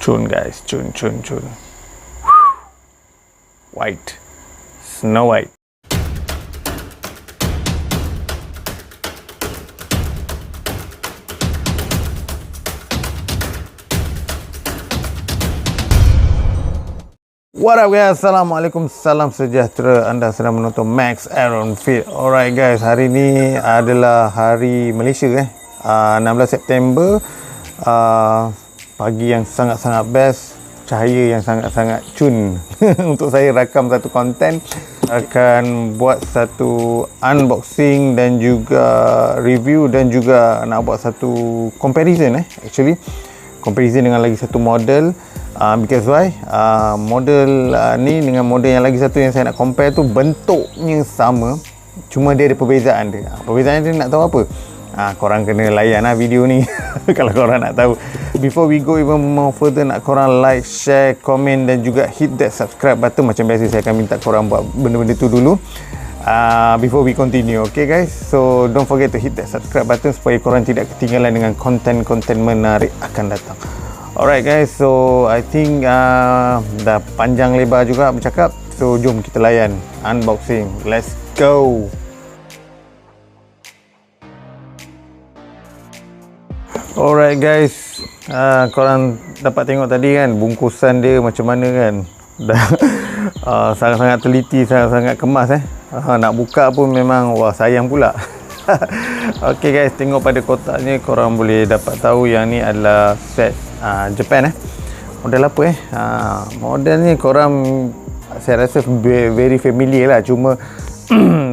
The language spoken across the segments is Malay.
Cun guys, cun. White, Snow White. What up guys, Assalamualaikum, salam sejahtera. Anda sedang menonton Max Aaron Fit. Alright guys, hari ni adalah hari Malaysia 16 September. Pagi yang sangat-sangat best, cahaya yang sangat-sangat cun untuk saya rakam satu konten. Akan buat satu unboxing dan juga review dan juga nak buat satu comparison actually comparison dengan lagi satu model. Because why? Model ni dengan model yang lagi satu yang saya nak compare tu bentuknya sama, cuma dia ada perbezaan dia. Perbezaan dia nak tahu apa? Korang kena layan video ni kalau korang nak tahu. Before we go even more further, nak korang like, share, komen dan juga hit that subscribe button. Macam biasa saya akan minta korang buat benda-benda tu dulu before we continue. Okay guys, so don't forget to hit that subscribe button supaya korang tidak ketinggalan dengan konten-konten menarik akan datang. Alright guys, so I think dah panjang lebar juga bercakap, so jom kita layan unboxing. Let's go. Alright guys, korang dapat tengok tadi kan bungkusan dia macam mana kan. Dah sangat-sangat teliti, sangat-sangat kemas nak buka pun memang wah sayang pula. Okay guys, tengok pada kotaknya korang boleh dapat tahu yang ni adalah set Japan model apa model ni korang saya rasa very familiar lah, cuma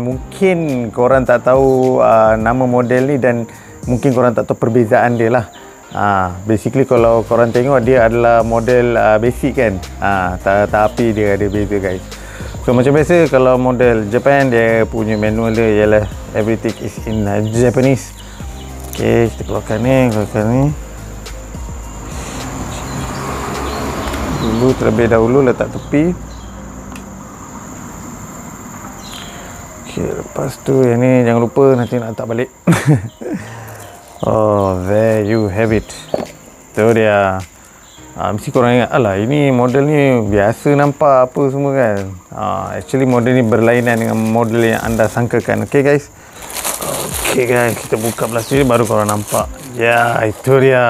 mungkin korang tak tahu nama model ni dan mungkin korang tak tahu perbezaan dia lah. Basically kalau korang tengok dia adalah model basic kan, tapi dia ada beza guys. So macam biasa kalau model Japan dia punya manual dia ialah everything is in Japanese. Okay, kita keluarkan ni dulu, terlebih dahulu letak tepi. Okay, lepas tu yang ni jangan lupa nanti nak letak balik. Oh, there you have it. Tu dia. Mesti korang ingat, alah ini model ni biasa nampak apa semua kan. Actually model ni berlainan dengan model yang anda sangkakan. Okay guys, kita buka plastik baru korang nampak. Ya, itu dia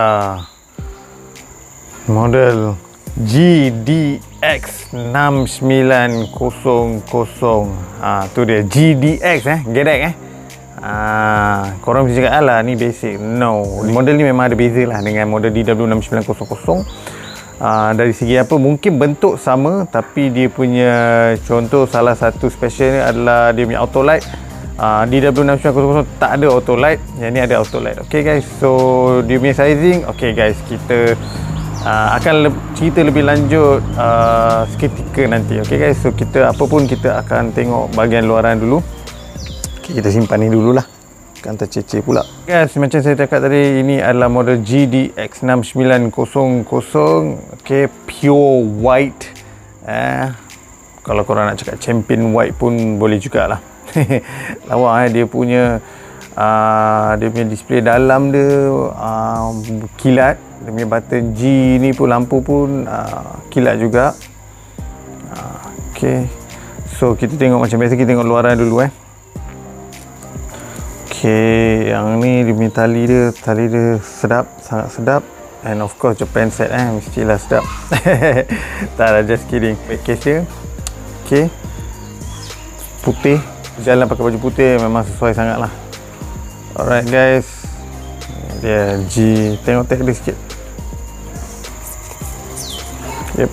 model GD X6900. Tu dia GD X GD X korang mesti cakap alah ni basic. No, model ni memang ada beza lah dengan model DW6900. Dari segi apa, mungkin bentuk sama, tapi dia punya contoh salah satu special ni adalah dia punya auto light. DW6900 tak ada auto light, yang ni ada auto light. Okay guys, so dia punya sizing. Okay guys, kita akan cerita lebih lanjut seketika nanti. Okay guys, so kita apapun kita akan tengok bahagian luaran dulu. Okay, kita simpan ni dululah, kan terceceh pula. Guys, macam saya cakap tadi, ini adalah model GD X6900. Okay, pure white. Kalau korang nak cakap champion white pun boleh jugalah. Lawa dia punya display dalam dia kilat. Dia punya button G ni pun lampu pun kilat juga. Okay, so kita tengok macam biasa, kita tengok luaran dulu Okay, yang ni dia punya tali dia sedap, sangat sedap. And of course Japan set mestilah sedap. Tak lah, just kidding. Back case dia okay, putih, jalan pakai baju putih memang sesuai sangat lah. Alright guys, dia G, tengok tag dia sikit. Yep,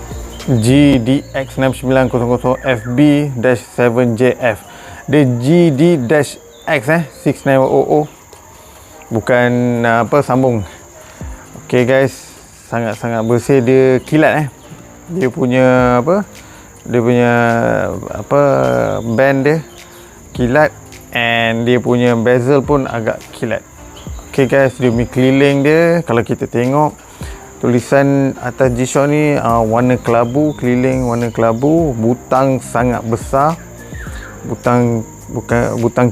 GD X6900 FB-7JF. Dia GD X6900, bukan sambung. Okay guys, sangat-sangat bersih. Dia kilat dia punya band dia kilat, and dia punya bezel pun agak kilat. Okay guys, dia punya keliling dia, kalau kita tengok tulisan atas G-Shock ni warna kelabu, keliling warna kelabu, butang sangat besar, butang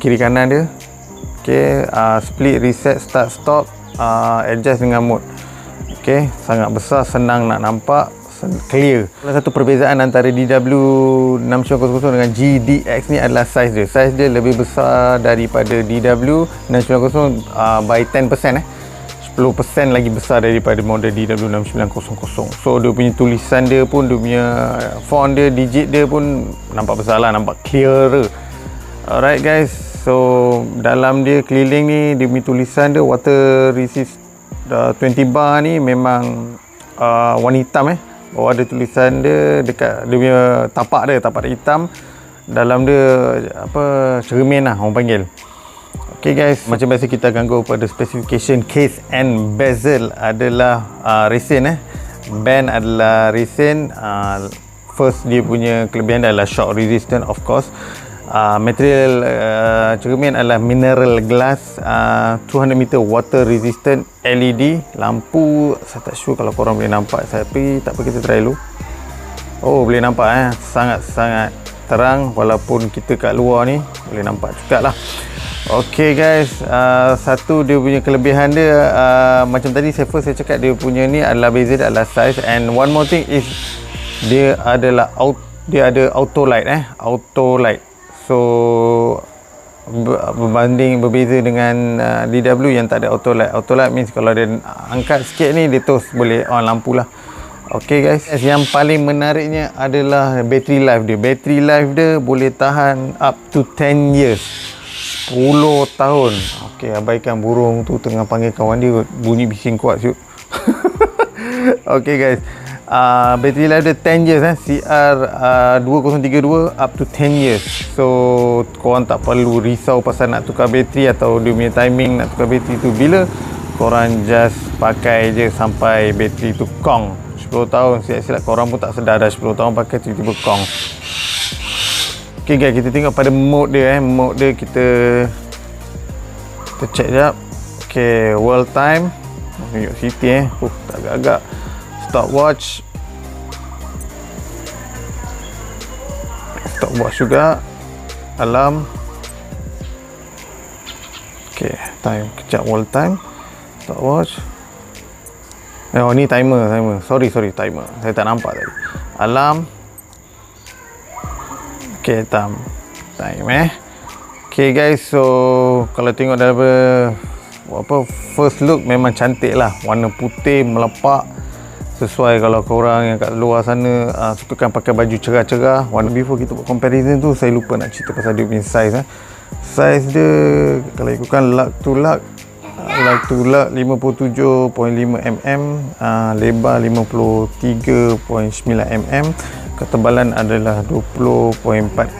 kiri kanan dia. Okay, split, reset, start, stop, adjust dengan mode. Okey, sangat besar, senang nak nampak, clear. Salah satu perbezaan antara DW6900 dengan GDX ni adalah saiz dia. Saiz dia lebih besar daripada DW6900 by 10%. 10% lagi besar daripada model DW6900. So dia punya tulisan dia pun, dia punya font dia, digit dia pun nampak besar lah, nampak clearer. Alright guys, so dalam dia keliling ni, dia punya tulisan dia water resist 20 bar ni memang warna hitam. Bawah ada tulisan dia, dekat dia punya tapak dia hitam. Dalam dia apa, cermin lah orang panggil. Okay guys, macam biasa kita akan go pada specification. Case and bezel adalah resin. Band adalah resin. First, dia punya kelebihan adalah shock resistant, of course. Material cermin adalah mineral glass, 200 meter water resistant, LED. Lampu saya tak sure kalau korang boleh nampak, tapi tak apa, kita try dulu. Oh, boleh nampak sangat-sangat terang, walaupun kita kat luar ni boleh nampak juga lah. Ok guys, satu dia punya kelebihan dia, macam tadi saya cakap, dia punya ni adalah beza dia adalah size. And one more thing is dia adalah dia ada auto light. Auto light. So berbeza dengan DW yang tak ada auto light. Auto light means kalau dia angkat sikit ni, dia terus boleh on lampu lah. Ok guys, yang paling menariknya adalah battery life dia. Battery life dia boleh tahan up to 10 years, 10 tahun. Ok, abaikan burung tu tengah panggil kawan dia, bunyi bising kuat siut. Ok guys, battery life dia 10 years. CR2032 up to 10 years. So korang tak perlu risau pasal nak tukar bateri atau dia punya timing nak tukar bateri tu bila. Korang just pakai je sampai bateri tu kong. 10 tahun, silap-silap korang pun tak sedar dah 10 tahun pakai, tiba-tiba kong. Ok guys, kita tengok pada mode dia. Mode dia kita check sekejap. Ok, world time, New York City. Tak agak-agak. Stopwatch juga. Alarm. Ok, time, kejap, world time, stopwatch. Oh, ni timer. Sorry, timer. Saya tak nampak tadi. Alarm. Ok, time. Ok guys, so kalau tengok dalam first look memang cantik lah. Warna putih melepak, sesuai kalau korang yang kat luar sana sukakan pakai baju cerah-cerah. Warna before kita buat comparison tu, saya lupa nak cerita pasal dia punya size. Size dia kalau ikutkan lug to lug 57.5 mm, lebar 53.9 mm, ketebalan adalah 20.4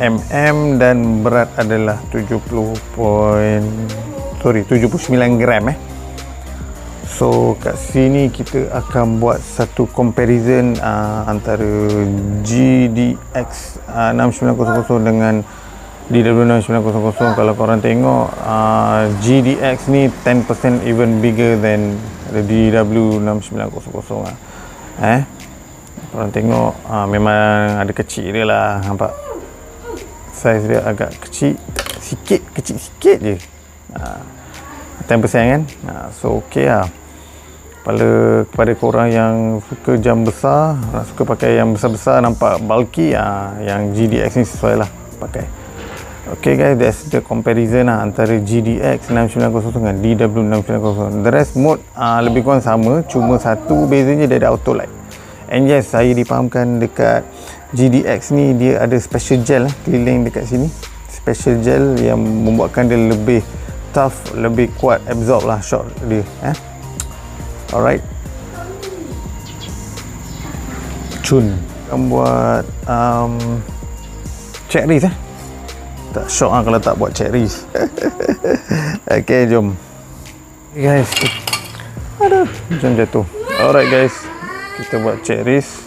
mm dan berat adalah 79 gram. So kat sini kita akan buat satu comparison antara GD X6900 dengan DW6900. Kalau korang tengok, GDX ni 10% even bigger than the DW6900. Korang tengok, memang ada kecil dia lah, nampak? Saiz dia agak kecil sikit je. 10% kan? So ok lah. Kepada korang yang suka jam besar, suka pakai yang besar-besar, nampak bulky, yang GDX ni sesuai lah pakai. Ok guys, that's the comparison antara GDX 6900 dengan DW6900. The rest mode lebih kurang sama, cuma satu bezanya dia ada auto light. And yes, saya dipahamkan dekat GDX ni dia ada special gel keliling dekat sini. Special gel yang membuatkan dia lebih tough, lebih kuat absorb lah shock dia. Alright. Cun akan buat check race. Tak shock kalau tak buat check race. Ok, jom. Okay, guys. Aduh, jam jatuh. Alright guys, kita buat check race.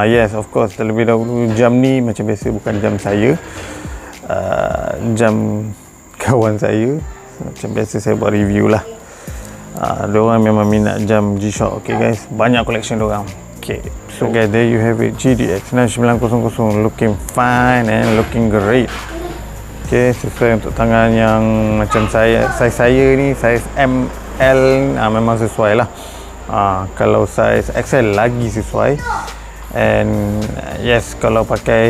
Yes, of course, terlebih dahulu jam ni macam biasa bukan jam saya, jam kawan saya. Macam biasa saya buat review lah. Diorang memang minat jam G-Shock. Ok guys, banyak collection diorang. Ok, so guys, there you have it, GD X6900, looking fine and looking great. Ok, sesuai untuk tangan yang macam saya, saiz saya ni saiz ML, memang sesuai lah. Kalau size XL lagi sesuai. And yes, kalau pakai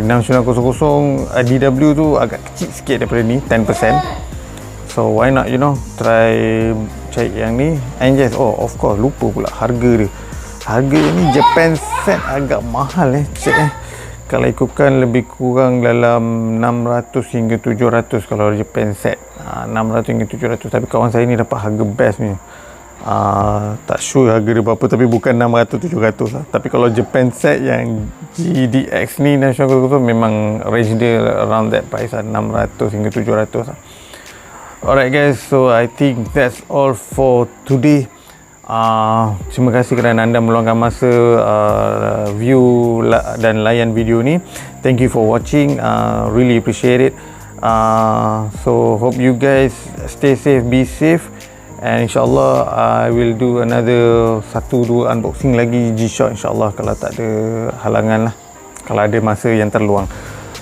6900 DW tu agak kecil sikit daripada ni, 10%. So why not, you know, try cari yang ni. And yes, of course, lupa pula harga dia. Harga ni Japan set agak mahal check Kalau ikutkan lebih kurang dalam 600 hingga 700 kalau Japan set. 600 hingga 700. Tapi kawan saya ni dapat harga best ni. Tak sure harga dia berapa, tapi bukan 600-700 lah. Tapi kalau Japan set yang GD X ni national memang range dia around that price lah, 600 hingga 700 lah. Alright guys, so I think that's all for today. Terima kasih kerana anda meluangkan masa view dan layan video ni. Thank you for watching, really appreciate it. So hope you guys stay safe, be safe. And insyaAllah I will do another 1-2 unboxing lagi G-Shock insyaAllah, kalau tak ada halangan lah, kalau ada masa yang terluang.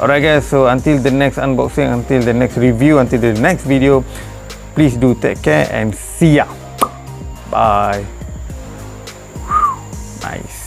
Alright guys, so until the next unboxing, until the next review, until the next video, please do take care and see ya. Bye. Nice.